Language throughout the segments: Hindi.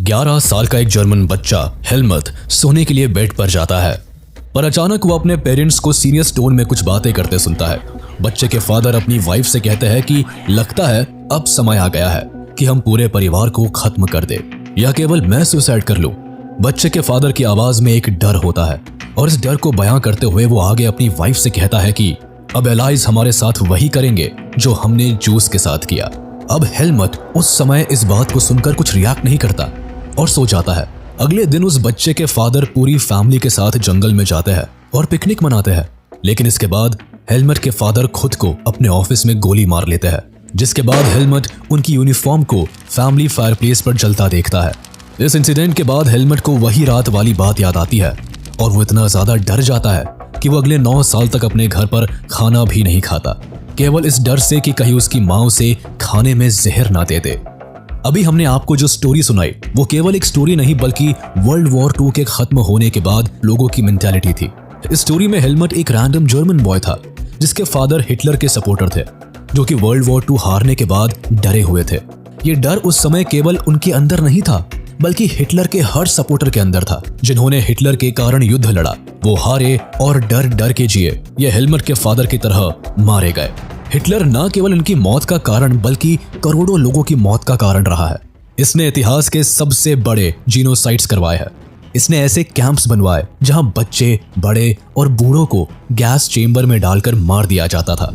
11 साल का एक जर्मन बच्चा हेलमट सोने के लिए बेड पर जाता है, पर अचानक वो अपने पेरेंट्स को सीरियस टोन में कुछ बातें करते सुनता है। बच्चे के फादर अपनी वाइफ से कहते हैं कि लगता है अब समय आ गया है कि हम पूरे परिवार को खत्म कर दे या केवल मैं सुसाइड कर लूं। बच्चे के फादर की आवाज में एक डर होता है और इस डर को बयां करते हुए वो आगे अपनी वाइफ से कहता है कि अब एलाइज हमारे साथ वही करेंगे जो हमने जूस के साथ किया। अब हेलमट उस समय इस बात को सुनकर कुछ रिएक्ट नहीं करता और सो जाता है। अगले दिन उस बच्चे के फादर पूरी फैमिली के साथ जंगल में जाते हैं और पिकनिक मनाते हैं, लेकिन इसके बाद हेलमट के फादर खुद को अपने ऑफिस में गोली मार लेते हैं, जिसके बाद हेलमट उनकी यूनिफॉर्म को फैमिली फायरप्लेस पर जलता देखता है। इस इंसिडेंट के बाद हेलमट को वही रात वाली बात याद आती है और वो इतना ज्यादा डर जाता है कि वो अगले 9 साल तक अपने घर पर खाना भी नहीं खाता, केवल इस डर से कि कहीं उसकी माँ उसे खाने में जहर ना दे दे। अभी हमने आपको जो स्टोरी सुनाई वो केवल एक स्टोरी नहीं बल्कि वर्ल्ड वॉर 2 के खत्म होने के बाद लोगों की मेंटालिटी थी। इस स्टोरी में हेलमट एक रैंडम जर्मन बॉय था जिसके फादर हिटलर के सपोर्टर थे, जो कि वर्ल्ड वॉर 2 हारने के बाद डरे हुए थे। ये डर उस समय केवल उनके अंदर नहीं था बल्कि हिटलर के हर सपोर्टर के अंदर था, जिन्होंने हिटलर के कारण युद्ध लड़ा। वो हारे और डर डर के जिए। ये हेलमट के फादर की तरह मारे गए। हिटलर न केवल उनकी मौत का कारण बल्कि करोड़ों लोगों की मौत का कारण रहा है। इसने इतिहास के सबसे बड़े जीनोसाइड्स करवाए हैं। इसने ऐसे कैंप्स बनवाए जहां बच्चे, बड़े और बूढ़ों को गैस चेंबर में डालकर मार दिया जाता था।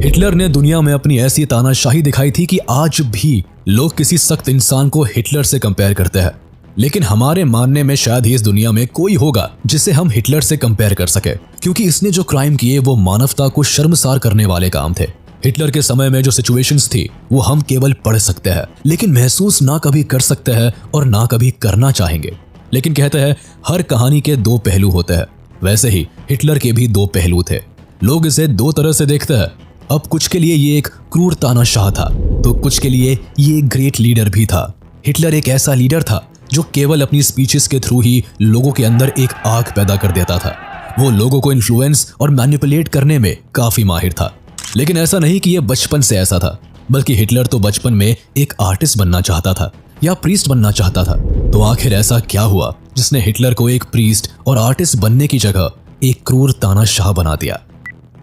हिटलर ने दुनिया में अपनी ऐसी तानाशाही दिखाई थी कि आज भी लोग किसी सख्त इंसान को हिटलर से कंपेयर करते हैं, लेकिन हमारे मानने में शायद ही इस दुनिया में कोई होगा जिसे हम हिटलर से कंपेयर कर सके, क्योंकि इसने जो क्राइम किए वो मानवता को शर्मसार करने वाले काम थे। हिटलर के समय में जो सिचुएशंस थी वो हम केवल पढ़ सकते हैं, लेकिन महसूस ना कभी कर सकते हैं और ना कभी करना चाहेंगे। लेकिन कहते हैं हर कहानी के 2 पहलू होते हैं, वैसे ही हिटलर के भी 2 पहलू थे। लोग इसे 2 तरह से देखते हैं। अब कुछ के लिए ये एक क्रूर तानाशाह था तो कुछ के लिए ये एक ग्रेट लीडर भी था। हिटलर एक ऐसा लीडर था जो केवल अपनी स्पीचेस के थ्रू ही लोगों के अंदर एक आग पैदा कर देता था। वो लोगों को इन्फ्लुएंस और मैनिपुलेट करने में काफी माहिर था। लेकिन ऐसा नहीं कि यह बचपन से ऐसा था, बल्कि हिटलर तो बचपन में एक आर्टिस्ट बनना चाहता था या प्रीस्ट बनना चाहता था। तो आखिर ऐसा क्या हुआ जिसने हिटलर को एक प्रीस्ट और आर्टिस्ट बनने की जगह एक क्रूर तानाशाह बना दिया?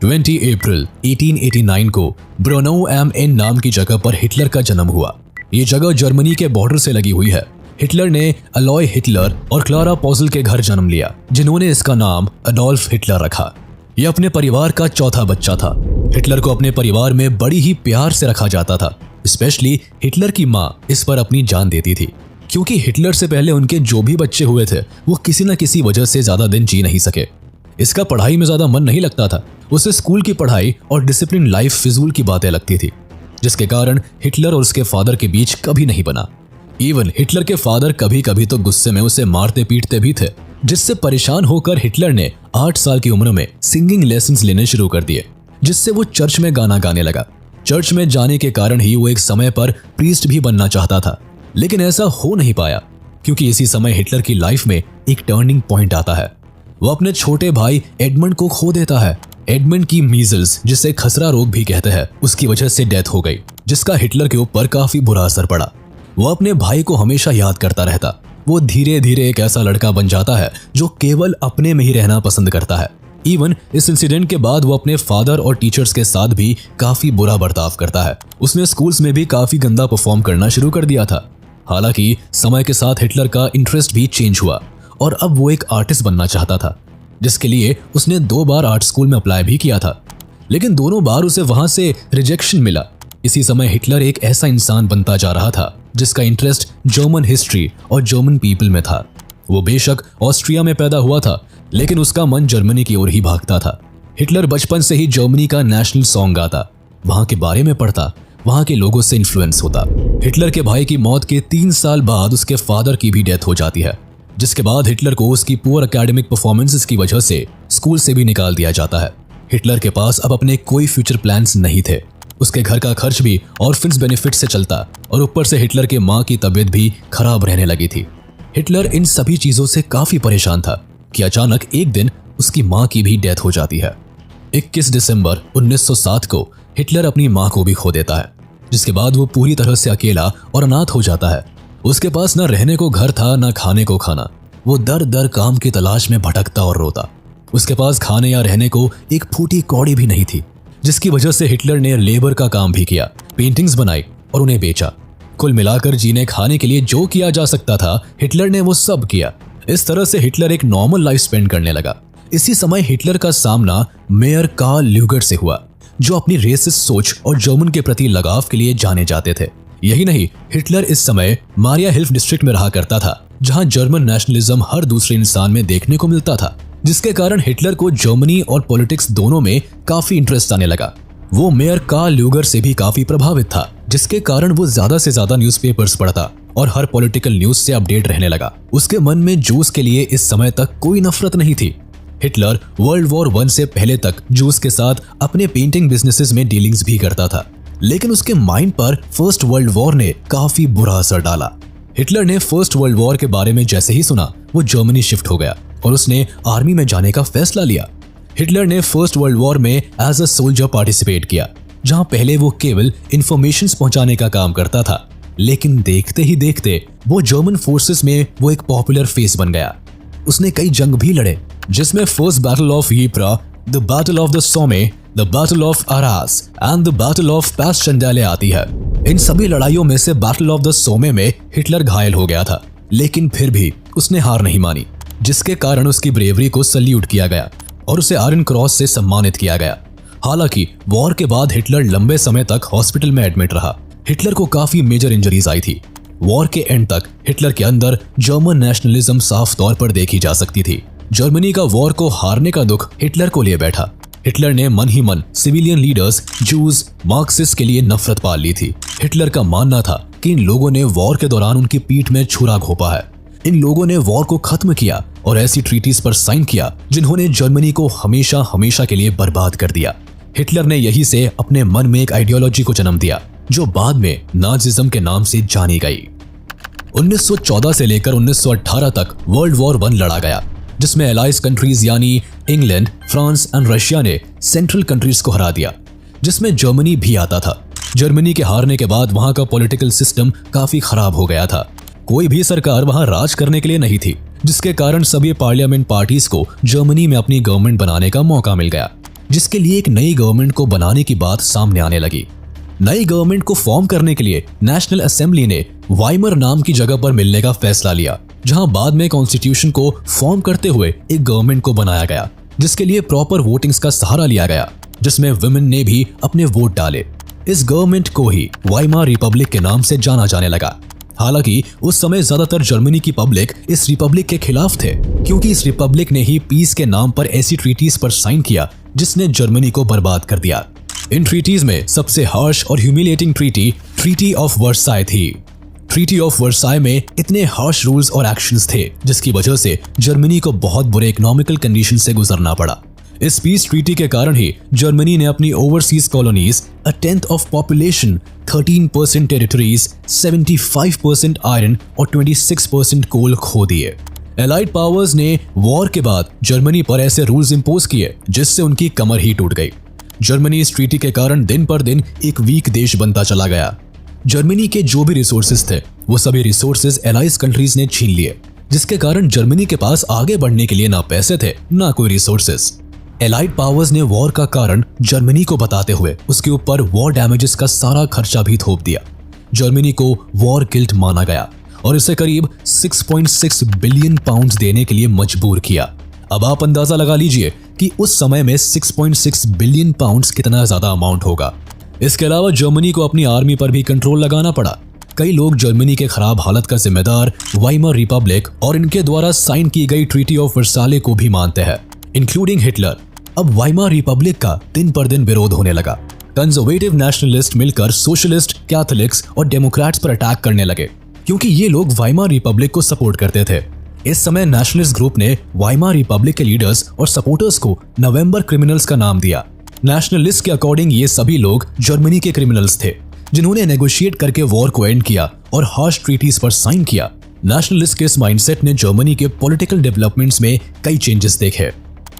20 अप्रैल 1889 को ब्रोनौ एम एन नाम की जगह पर हिटलर का जन्म हुआ। ये जगह जर्मनी के बॉर्डर से लगी हुई है। हिटलर ने अलॉय हिटलर और क्लारा पॉजल के घर जन्म लिया, जिन्होंने इसका नाम अडोल्फ हिटलर रखा। यह अपने परिवार का चौथा बच्चा था। हिटलर को अपने परिवार में बड़ी ही प्यार से रखा जाता था। स्पेशली हिटलर की माँ इस पर अपनी जान देती थी, क्योंकि हिटलर से पहले उनके जो भी बच्चे हुए थे वो किसी न किसी वजह से ज्यादा दिन जी नहीं सके। इसका पढ़ाई में ज्यादा मन नहीं लगता था। उसे स्कूल की पढ़ाई और डिसिप्लिन लाइफ फिजूल की बातें लगती थी, जिसके कारण हिटलर और उसके फादर के बीच कभी नहीं बना। इवन हिटलर के फादर कभी कभी तो गुस्से में उसे मारते पीटते भी थे, जिससे परेशान होकर हिटलर ने 8 साल की उम्र में सिंगिंग लेसन्स लेने शुरू कर दिए, जिससे वो चर्च में गाना गाने लगा। चर्च में जाने के कारण ही वो एक समय पर प्रीस्ट भी बनना चाहता था, लेकिन ऐसा हो नहीं पाया, क्योंकि इसी समय हिटलर की लाइफ में एक टर्निंग पॉइंट आता है। वो अपने छोटे भाई एडमंड को खो देता है। एडमंड की मीजल्स, जिसे खसरा रोग भी कहते हैं, उसकी वजह से डेथ हो गई, जिसका हिटलर के ऊपर काफी बुरा असर पड़ा। वो अपने भाई को हमेशा याद करता रहता। वो धीरे धीरे एक ऐसा लड़का बन जाता है जो केवल अपने में ही रहना पसंद करता है। इवन इस इंसिडेंट के बाद वो अपने फादर और टीचर्स के साथ भी काफी बुरा बर्ताव करता है। उसने स्कूल्स में भी काफी गंदा परफॉर्म करना शुरू कर दिया था। हालांकि समय के साथ हिटलर का इंटरेस्ट भी चेंज हुआ और अब वो एक आर्टिस्ट बनना चाहता था, जिसके लिए उसने 2 बार आर्ट स्कूल में अप्लाई भी किया था, लेकिन दोनों बार उसे वहां से रिजेक्शन मिला। इसी समय हिटलर एक ऐसा इंसान बनता जा रहा था जिसका इंटरेस्ट जर्मन हिस्ट्री और जर्मन पीपल में था। वो बेशक ऑस्ट्रिया में पैदा हुआ था, लेकिन उसका मन जर्मनी की ओर ही भागता था। हिटलर बचपन से ही जर्मनी का नेशनल सॉन्ग गाता, वहां के बारे में पढ़ता, वहां के लोगों से इन्फ्लुएंस होता। हिटलर के भाई की मौत के 3 साल बाद उसके फादर की भी डेथ हो जाती है, जिसके बाद हिटलर को उसकी पुअर एकेडमिक परफॉर्मेंसेस की वजह से स्कूल से भी निकाल दिया जाता है। हिटलर के पास अब अपने कोई फ्यूचर प्लान्स नहीं थे। उसके घर का खर्च भी ऑर्फन्स बेनिफिट से चलता और ऊपर से हिटलर के माँ की तबीयत भी खराब रहने लगी थी। हिटलर इन सभी चीजों से काफी परेशान था कि अचानक एक दिन उसकी माँ की भी डेथ हो जाती है। 21 दिसंबर 1907 को हिटलर अपनी माँ को भी खो देता है, जिसके बाद वो पूरी तरह से अकेला और अनाथ हो जाता है। उसके पास ना रहने को घर था ना खाने को खाना। वो दर दर काम की तलाश में भटकता और रोता। उसके पास खाने या रहने को एक फूटी कौड़ी भी नहीं थी, जिसकी वजह से हिटलर ने लेबर का काम भी किया, पेंटिंग्स बनाई और उन्हें बेचा। कुल मिलाकर जीने खाने के लिए जो किया जा सकता था हिटलर ने वो सब किया। इस तरह से हिटलर एक नॉर्मल लाइफ स्पेंड करने लगा। इसी समय हिटलर का सामना मेयर कार्ल ल्यूगर से हुआ, जो अपनी रेसिस्ट सोच और जर्मन के प्रति लगाव के लिए जाने जाते थे। यही नहीं, हिटलर इस समय मारिया हिल्फ डिस्ट्रिक्ट में रहा करता था, जहां जर्मन नेशनलिज्म हर दूसरे इंसान में देखने को मिलता था, जिसके कारण हिटलर को जर्मनी और पॉलिटिक्स दोनों में काफी इंटरेस्ट आने लगा। वो मेयर कार्ल ल्यूगर से भी काफी प्रभावित था, जिसके कारण वो ज्यादा से ज्यादा न्यूज़पेपर्स पढ़ता और हर पॉलिटिकल न्यूज से अपडेट रहने लगा। उसके मन में जूस के लिए इस समय तक कोई नफरत नहीं थी। हिटलर वर्ल्ड वॉर 1 से पहले तक जूस के साथ अपने पेंटिंग बिजनेसेस में डीलिंग्स भी करता था, लेकिन उसके माइंड पर फर्स्ट वर्ल्ड वॉर ने काफी बुरा असर डाला। हिटलर ने फर्स्ट वर्ल्ड वॉर के बारे में जैसे ही सुना, वो जर्मनी शिफ्ट हो गया और उसने आर्मी में जाने का फैसला लिया। हिटलर ने फर्स्ट वर्ल्ड वॉर में एज अ सोल्जर पार्टिसिपेट किया, जहां पहले वो केवल इंफॉर्मेशंस पहुंचाने का काम करता था, लेकिन देखते ही देखते वो जर्मन फोर्सेस में वो एक पॉपुलर फेस बन गया। उसने कई जंग भी लड़े, जिसमें first battle of Ypres, the battle of the Somme, the battle of Arras and the battle of Passchendaele आती है। इन सभी लड़ाइयों में से बैटल ऑफ द सोमे में हिटलर घायल हो गया था, लेकिन फिर भी उसने हार नहीं मानी, जिसके कारण उसकी ब्रेवरी को सल्यूट किया गया और उसे आयरन क्रॉस से सम्मानित किया गया। हालांकि वॉर के बाद हिटलर लंबे समय तक हॉस्पिटल में एडमिट रहा। हिटलर को काफी मेजर इंजरीज आई थी। वॉर के एंड तक हिटलर के अंदर जर्मन नेशनलिज्म साफ तौर पर देखी जा सकती थी। जर्मनी का वॉर को हारने का दुख हिटलर को लिए बैठा। हिटलर ने मन ही मन सिविलियन लीडर्स, जूस, मार्क्सिस्ट के लिए नफरत पाल ली थी। हिटलर का मानना था कि इन लोगों ने वॉर के दौरान उनकी पीठ में छुरा घोंपा है। इन लोगों ने वॉर को खत्म किया और ऐसी ट्रीटीज पर साइन किया जिन्होंने जर्मनी को हमेशा हमेशा के लिए बर्बाद कर दिया। हिटलर ने यही से अपने मन में एक आइडियोलॉजी को जन्म दिया, जो बाद में नाजिज्म के नाम से जानी गई। 1914 से लेकर 1918 तक वर्ल्ड वॉर 1 लड़ा गया, जिसमें एलाइज कंट्रीज यानी इंग्लैंड, फ्रांस एंड रशिया ने सेंट्रल कंट्रीज को हरा दिया, जिसमें जर्मनी भी आता था। जर्मनी के हारने के बाद वहां का पॉलिटिकल सिस्टम काफी खराब हो गया था। कोई भी सरकार वहां राज करने के लिए नहीं थी, जिसके कारण सभी पार्लियामेंट पार्टीज को जर्मनी में अपनी गवर्नमेंट बनाने का मौका मिल गया, जिसके लिए एक नई गवर्नमेंट को बनाने की बात सामने आने लगी। नई गवर्नमेंट को फॉर्म करने के लिए नेशनल असेंबली ने वाइमर नाम की जगह पर मिलने का फैसला लिया, जहां बाद में कॉन्स्टिट्यूशन को फॉर्म करते हुए एक गवर्नमेंट को बनाया गया, जिसके लिए प्रॉपर वोटिंग्स का सहारा लिया गया, जिसमें वुमेन ने भी अपने वोट डाले। इस गवर्नमेंट को ही वाइमार रिपब्लिक के नाम से जाना जाने लगा। हालांकि उस समय ज्यादातर जर्मनी की पब्लिक इस रिपब्लिक के खिलाफ थे, क्योंकि इस रिपब्लिक ने ही पीस के नाम पर ऐसी ट्रीटीज पर साइन किया जिसने जर्मनी को बर्बाद कर दिया। इन ट्रीटीज में सबसे हार्श और ह्यूमिलिएटिंग ट्रीटी ऑफ वर्साई थी। ट्रीटी ऑफ वर्साई में इतने हार्श रूल्स और एक्शंस थे, जिसकी वजह से जर्मनी को बहुत बुरे इकोनॉमिकल कंडीशन से गुजरना पड़ा। इस पीस ट्रीटी के कारण ही जर्मनी ने अपनी overseas colonies, a tenth of population, 13% territories, 75% iron और 26% कोल खो दिए। एलाइड पावर्स ने वॉर के बाद जर्मनी पर ऐसे रूल्स इंपोज किए जिससे उनकी कमर ही टूट गई। जर्मनी इस ट्रीटी के कारण दिन पर दिन एक वीक देश बनता चला गया। जर्मनी के जो भी रिसोर्सेज थे, वो सभी रिसोर्सेज एलाइज कंट्रीज ने छीन लिए, जिसके कारण जर्मनी के पास आगे बढ़ने के लिए ना पैसे थे ना कोई रिसोर्सेज। एलाइड पावर्स ने वॉर का कारण जर्मनी को बताते हुए उसके ऊपर वॉर डैमेजेस का सारा खर्चा भी थोप दिया। जर्मनी को वॉर गिल्ट माना गया और इसे करीब 6.6 बिलियन पाउंड्स देने के लिए मजबूर किया। अब आप अंदाजा लगा लीजिए कि उस समय में 6.6 बिलियन पाउंड्स कितना ज्यादा अमाउंट होगा। इसके अलावा जर्मनी को अपनी आर्मी पर भी कंट्रोल लगाना पड़ा। कई लोग जर्मनी के खराब हालत का जिम्मेदार वाइमर रिपब्लिक और इनके द्वारा साइन की गई ट्रीटी ऑफ वर्साले को भी मानते हैं, इंक्लूडिंग हिटलर। अब वाइमार रिपब्लिक का दिन पर दिन विरोध होने लगा। कंजर्वेटिव नेशनलिस्ट मिलकर सोशलिस्ट, कैथोलिक्स और डेमोक्रेट्स पर अटैक करने लगे, क्योंकि ये लोग वाइमार रिपब्लिक को सपोर्ट करते थे। इस समय नेशनलिस्ट ग्रुप ने वाइमार रिपब्लिक के लीडर्स और सपोर्टर्स को नवंबर क्रिमिनल्स का नाम दिया। नेशनलिस्ट के अकॉर्डिंग ये सभी लोग जर्मनी के क्रिमिनल्स थे, जिन्होंने नेगोशिएट करके वॉर को एंड किया और हार्श ट्रीटीज पर साइन किया। नेशनलिस्ट के इस माइंडसेट ने जर्मनी के पॉलिटिकल डेवलपमेंट्स में कई चेंजेस देखे।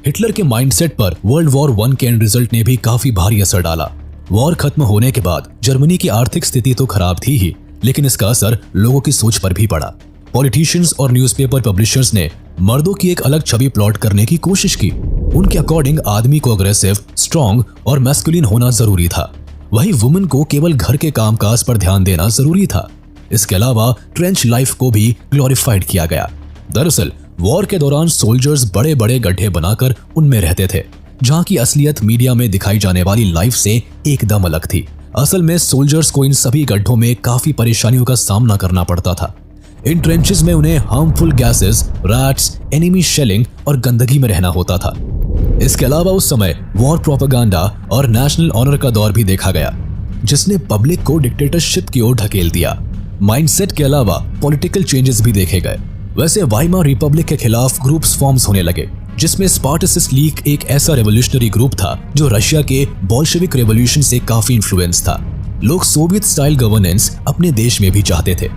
हिटलर के माइंडसेट पर वर्ल्ड वॉर 1 के एंड रिजल्ट ने भी काफी भारी असर डाला। वॉर खत्म होने के बाद जर्मनी की आर्थिक स्थिति तो खराब थी ही, लेकिन इसका असर लोगों की सोच पर भी पड़ा। पॉलिटिशियंस और न्यूज़पेपर पब्लिशर्स ने मर्दों की एक अलग छवि प्लॉट करने की कोशिश की। उनके अकॉर्डिंग आदमी को अग्रेसिव, स्ट्रॉन्ग और मैस्कुलिन होना जरूरी था, वही वुमेन को केवल घर के कामकाज पर ध्यान देना जरूरी था। इसके अलावा ट्रेंच लाइफ को भी ग्लोरीफाइड किया गया। दरअसल वॉर के दौरान सोल्जर्स बड़े बड़े गड्ढे बनाकर उनमें रहते थे, जहां की असलियत मीडिया में दिखाई जाने वाली लाइफ से एकदम अलग थी। असल में सोल्जर्स को इन सभी गड्ढों में काफी परेशानियों का सामना करना पड़ता था। इन ट्रेंचेस में उन्हें harmful gases, rats, enemy shelling और गंदगी में रहना होता था। इसके अलावा उस समय वॉर प्रोपेगेंडा और नेशनल ऑनर का दौर भी देखा गया, जिसने पब्लिक को डिक्टेटरशिप की ओर ढकेल दिया। माइंडसेट के अलावा पॉलिटिकल चेंजेस भी देखे गए। वैसे वाइमार रिपब्लिक के खिलाफ ग्रुप्स फॉर्म्स होने लगे, जिसमें स्पार्टसिस्ट लीग एक ऐसा रेवोल्यूशनरी ग्रुप था जो रशिया के बोल्शेविक रेवोल्यूशन से काफी इन्फ्लुएंस था। लोग सोवियत स्टाइल गवर्नेंस अपने देश में भी चाहते थे,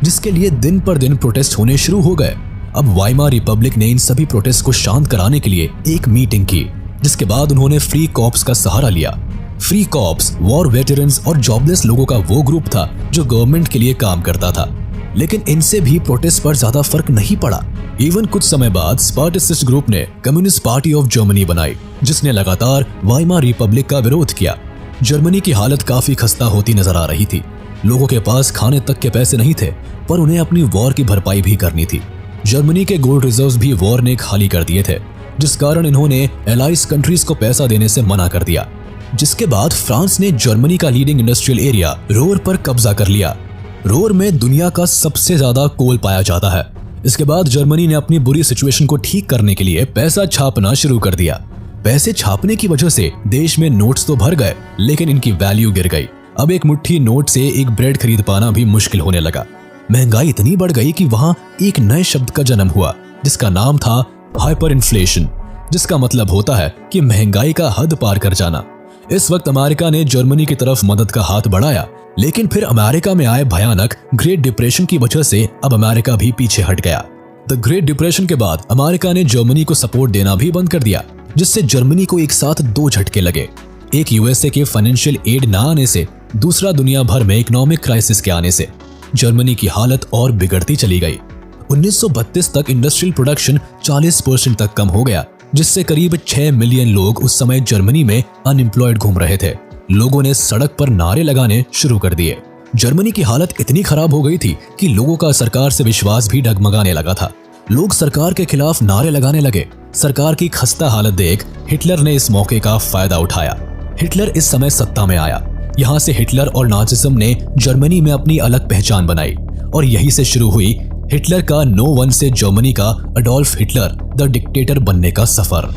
जिसके लिए दिन पर दिन प्रोटेस्ट होने शुरू हो गए। अब वाइमार रिपब्लिक ने इन सभी प्रोटेस्ट को शांत कराने के लिए एक मीटिंग की, जिसके बाद उन्होंने फ्री कॉर्प्स का सहारा लिया। फ्री कॉर्प्स वॉर वेटरन्स और जॉबलेस लोगों का वो ग्रुप था जो गवर्नमेंट के लिए काम करता था, लेकिन इनसे भी प्रोटेस्ट पर ज्यादा फर्क नहीं पड़ा। इवन कुछ समय बाद स्पार्टसिस्ट ग्रुप ने कम्युनिस्ट पार्टी ऑफ जर्मनी बनाई, जिसने लगातार वाइमार रिपब्लिक का विरोध किया। जर्मनी की हालत काफी खस्ता होती नजर आ रही थी। लोगों के पास खाने तक के पैसे नहीं थे, पर उन्हें अपनी वॉर की भरपाई भी करनी थी। जर्मनी के गोल्ड रिजर्व्स भी वॉर ने खाली कर दिए थे, जिस कारण इन्होंने एलाइज कंट्रीज को पैसा देने से मना कर दिया। जिसके बाद फ्रांस ने जर्मनी का लीडिंग इंडस्ट्रियल एरिया रोर पर कब्जा कर लिया। रोर में दुनिया का सबसे ज्यादा कोल पाया जाता है। इसके बाद जर्मनी ने अपनी बुरी सिचुएशन को ठीक करने के लिए पैसा छापना शुरू कर दिया। पैसे छापने की वजह से देश में नोट्स तो भर गए, लेकिन इनकी वैल्यू गिर गई। अब एक मुट्ठी नोट से एक ब्रेड खरीद पाना भी मुश्किल होने लगा। महंगाई इतनी बढ़ गई कि वहां एक नए शब्द का जन्म हुआ, जिसका नाम था हाइपर इन्फ्लेशन, जिसका मतलब होता है कि महंगाई का हद पार कर जाना। इस वक्त अमेरिका ने जर्मनी की तरफ मदद का हाथ बढ़ाया, लेकिन फिर अमेरिका में आए भयानक ग्रेट डिप्रेशन की वजह से अब अमेरिका भी पीछे हट गया। द ग्रेट डिप्रेशन के बाद अमेरिका ने जर्मनी को सपोर्ट देना भी बंद कर दिया, जिससे जर्मनी को एक साथ दो झटके लगे। एक यूएसए के फाइनेंशियल एड न आने से, दूसरा दुनिया भर में इकोनॉमिक क्राइसिस के आने से जर्मनी की हालत और बिगड़ती चली गई। 1932 तक इंडस्ट्रियल प्रोडक्शन 40% तक कम हो गया, जिससे करीब 6 मिलियन लोग उस समय जर्मनी में अनएम्प्लॉयड घूम रहे थे। लोगों ने सड़क पर नारे लगाने शुरू कर दिए। जर्मनी की हालत इतनी खराब हो गई थी कि लोगों का सरकार से विश्वास भी डगमगाने लगा था। लोग सरकार के खिलाफ नारे लगाने लगे। सरकार की खस्ता हालत देख हिटलर ने इस मौके का फायदा उठाया। हिटलर इस समय सत्ता में आया। यहाँ से हिटलर और नाजिज्म ने जर्मनी में अपनी अलग पहचान बनाई, और यही से शुरू हुई हिटलर का नो वन से जर्मनी का अडोल्फ हिटलर द डिक्टेटर बनने का सफर।